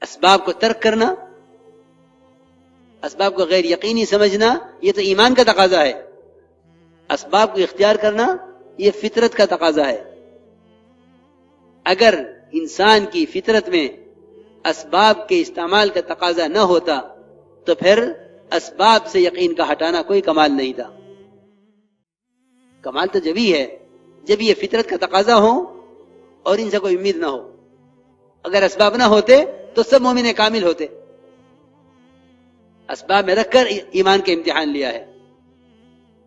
اسباب کو ترک کرنا، اسباب کو غیر یقینی سمجھنا، یہ تو ایمان کا تقاضا ہے. اسباب کو اختیار کرنا یہ فطرت کا تقاضا ہے. اگر انسان کی فطرت میں اسباب کے استعمال کا تقاضا نہ ہوتا تو پھر اسباب سے یقین کا ہٹانا کوئی کمال نہیں تھا. کمال تو جبھی ہے جب یہ فطرت کا تقاضا ہو اور ان سے کوئی امید نہ ہو. اگر اسباب نہ ہوتے تو سب مومن کامل ہوتے. اسباب میں رکھ کر ایمان کا امتحان لیا ہے.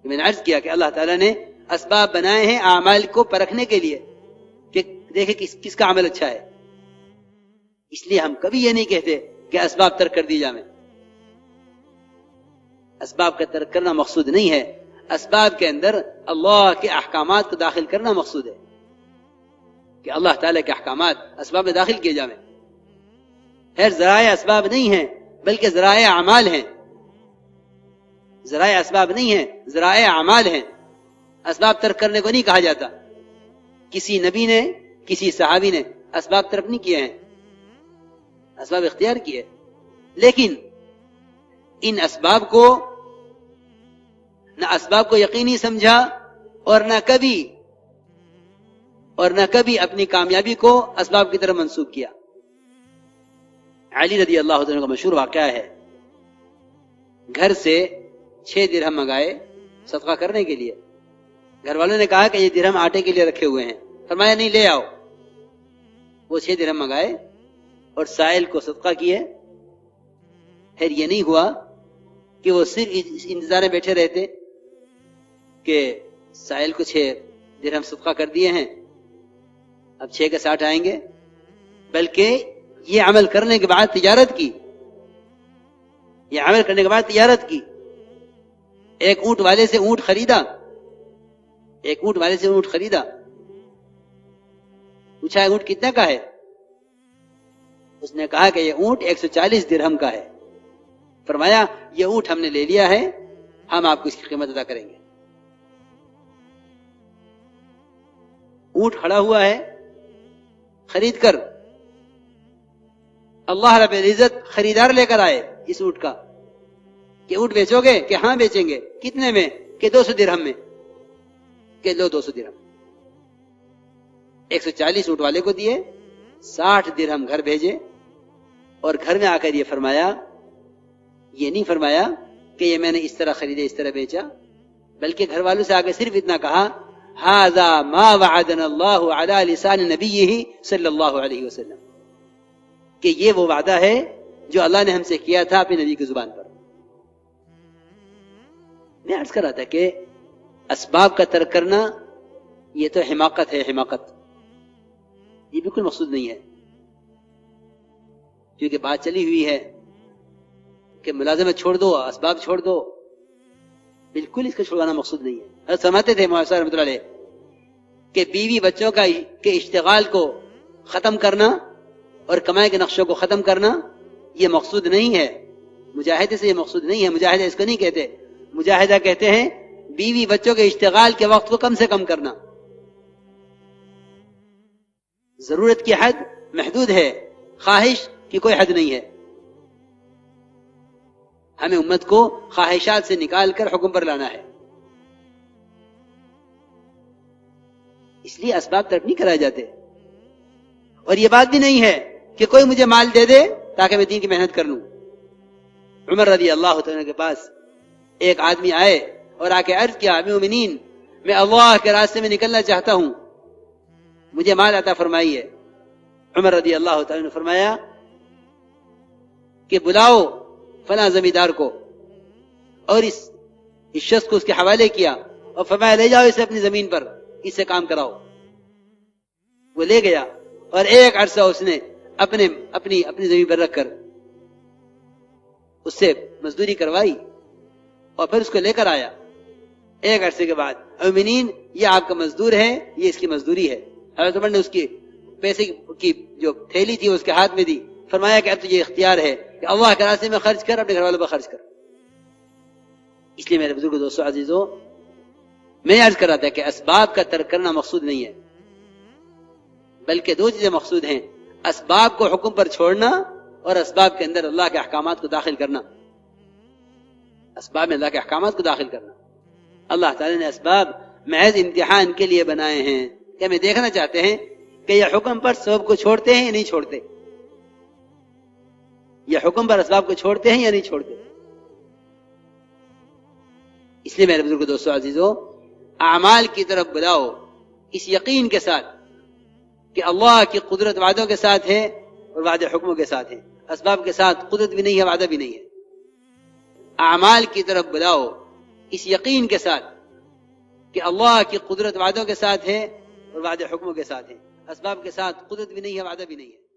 میں نے عرض کیا کہ اللہ تعالیٰ نے اسباب بنائے ہیں اعمال کو پرکھنے کے لیے کہ دیکھیں کس کا عمل اچھا ہے. اس لیے ہم کبھی یہ نہیں کہتے کہ اسباب ترک کر دی جائیں. اسباب کا ترک کرنا مقصود نہیں ہے. اسباب کے اندر اللہ کے احکامات کو داخل کرنا مقصود ہے کہ اللہ تعالیٰ کے احکامات اسباب میں داخل کیے جائیں. خیر ذرائع اسباب نہیں ہیں بلکہ ذرائع اعمال ہیں. ذرائع اسباب نہیں ہیں، ذرائع اعمال ہیں. اسباب ترک کرنے کو نہیں کہا جاتا. کسی نبی نے کسی صحابی نے اسباب ترک نہیں کیے ہیں، اسباب اختیار کیے. لیکن ان اسباب کو یقینی سمجھا اور نہ کبھی اپنی کامیابی کو اسباب کی طرف منسوخ کیا. علی رضی اللہ عنہ کا مشہور واقعہ ہے. گھر سے 6 درہم منگائے صدقہ کرنے کے لیے. گھر والوں نے کہا کہ یہ درہم آٹے کے لیے رکھے ہوئے ہیں. فرمایا نہیں لے آؤ. وہ 6 درہم منگائے اور سائل کو صدقہ کیے. پھر یہ نہیں ہوا کہ وہ صرف انتظار میں بیٹھے رہتے کہ سائل کو 6 درہم صدقہ کر دیے ہیں اب 6 کے 60 آئیں گے، بلکہ یہ عمل کرنے کے بعد تجارت کی. ایک اونٹ والے سے اونٹ خریدا. پوچھا اونٹ کتنے کا ہے؟ اس نے کہا کہ یہ اونٹ 140 درہم کا ہے. فرمایا یہ اونٹ ہم نے لے لیا ہے، ہم آپ کو اس کی قیمت ادا کریں گے. اونٹ کھڑا ہوا ہے خرید کر. اللہ رب العزت خریدار لے کر آئے اس اونٹ کا کہ اونٹ بیچو گے؟ کہ ہاں بیچیں گے. کتنے میں؟ کہ 200 درہم میں. کہ لو 200 درہم. 140 اونٹ والے کو دیے، 60 درہم گھر بھیجے اور گھر میں آ کر یہ فرمایا، یہ نہیں فرمایا کہ یہ میں نے اس طرح خریدے اس طرح بیچا، بلکہ گھر والوں سے آگے صرف اتنا کہا ھذا ما وعدنا اللہ علی لسان نبیہ صلی اللہ علیہ وسلم، کہ یہ وہ وعدہ ہے جو اللہ نے ہم سے کیا تھا اپنے نبی کی زبان پر. میں عرض کر رہا تھا کہ اسباب کا ترک کرنا یہ تو حماقت ہے. یہ بالکل مقصود نہیں ہے. کیونکہ بات چلی ہوئی ہے کہ ملازمت چھوڑ دو، اسباب چھوڑ دو. بالکل اس کا چھوڑانا مقصود نہیں ہے. حضرت فرماتے تھے مولانا صاحب رحمۃ اللہ علیہ کہ بیوی بچوں کے اشتغال کو ختم کرنا اور کمائی کے نقشوں کو ختم کرنا یہ مقصود نہیں ہے. مجاہدے سے یہ مقصود نہیں ہے. مجاہدہ اس کو نہیں کہتے. مجاہدہ کہتے ہیں بیوی بچوں کے اشتغال کے وقت کو کم سے کم کرنا. ضرورت کی حد محدود ہے، خواہش کی کوئی حد نہیں ہے. ہمیں امت کو خواہشات سے نکال کر حکم پر لانا ہے. اس لیے اسباب ترک نہیں کرائے جاتے. اور یہ بات بھی نہیں ہے کہ کوئی مجھے مال دے دے تاکہ میں دین کی محنت کر لوں. عمر رضی اللہ تعالیٰ کے پاس ایک آدمی آئے اور آ کے عرض کیا امیر المومنین میں اللہ کے راستے میں نکلنا چاہتا ہوں، مجھے مال عطا فرمائیے. عمر رضی اللہ تعالیٰ نے فرمایا کہ بلاؤ فلاں زمیندار کو، اور اس شخص کو اس کے حوالے کیا اور فرمایا لے جاؤ اسے اپنی زمین پر، اس سے کام کراؤ. وہ لے گیا اور ایک عرصہ اس نے اپنی زمین پر رکھ کر اس سے مزدوری کروائی اور پھر اس کو لے کر آیا. ایک عرصے کے بعد مومنین یہ آپ کا مزدور ہے، یہ اس کی مزدوری ہے. حضرت عمر نے اس کی پیسے کی جو تھیلی تھی اس کے ہاتھ میں دی. فرمایا کہ اب تجھے اختیار ہے کہ اللہ کے راستے میں خرچ کر، اپنے گھر والوں پر خرچ کر. اس لیے میرے بزرگ دوستو عزیزو، میں عرض کر رہا تھا کہ اسباب کا ترک کرنا مقصود نہیں ہے، بلکہ 2 چیزیں مقصود ہیں: اسباب کو حکم پر چھوڑنا اور اسباب کے اندر اللہ کے احکامات کو داخل کرنا، اسباب میں اللہ کے احکامات کو داخل کرنا۔ اللہ تعالیٰ نے اسباب محض امتحان کے لیے بنائے ہیں کہ ہمیں دیکھنا چاہتے ہیں کہ یہ حکم پر سبب کو چھوڑتے ہیں یا نہیں چھوڑتے، یہ حکم پر اسباب کو چھوڑتے ہیں یا نہیں چھوڑتے۔ اس لیے میرے بزرگ دوستو عزیزو، اعمال کی طرف بلاؤ اس یقین کے ساتھ کہ اللہ کی قدرت وعدوں کے ساتھ ہے اور وعدے حکموں کے ساتھ ہے، اسباب کے ساتھ قدرت بھی نہیں ہے، وعدہ بھی نہیں ہے۔ اعمال کی طرف بلاؤ اس یقین کے ساتھ کہ اللہ کی قدرت وعدوں کے ساتھ ہے اور وعدے حکموں کے ساتھ ہے، اسباب کے ساتھ قدرت بھی نہیں ہے، وعدہ بھی نہیں ہے۔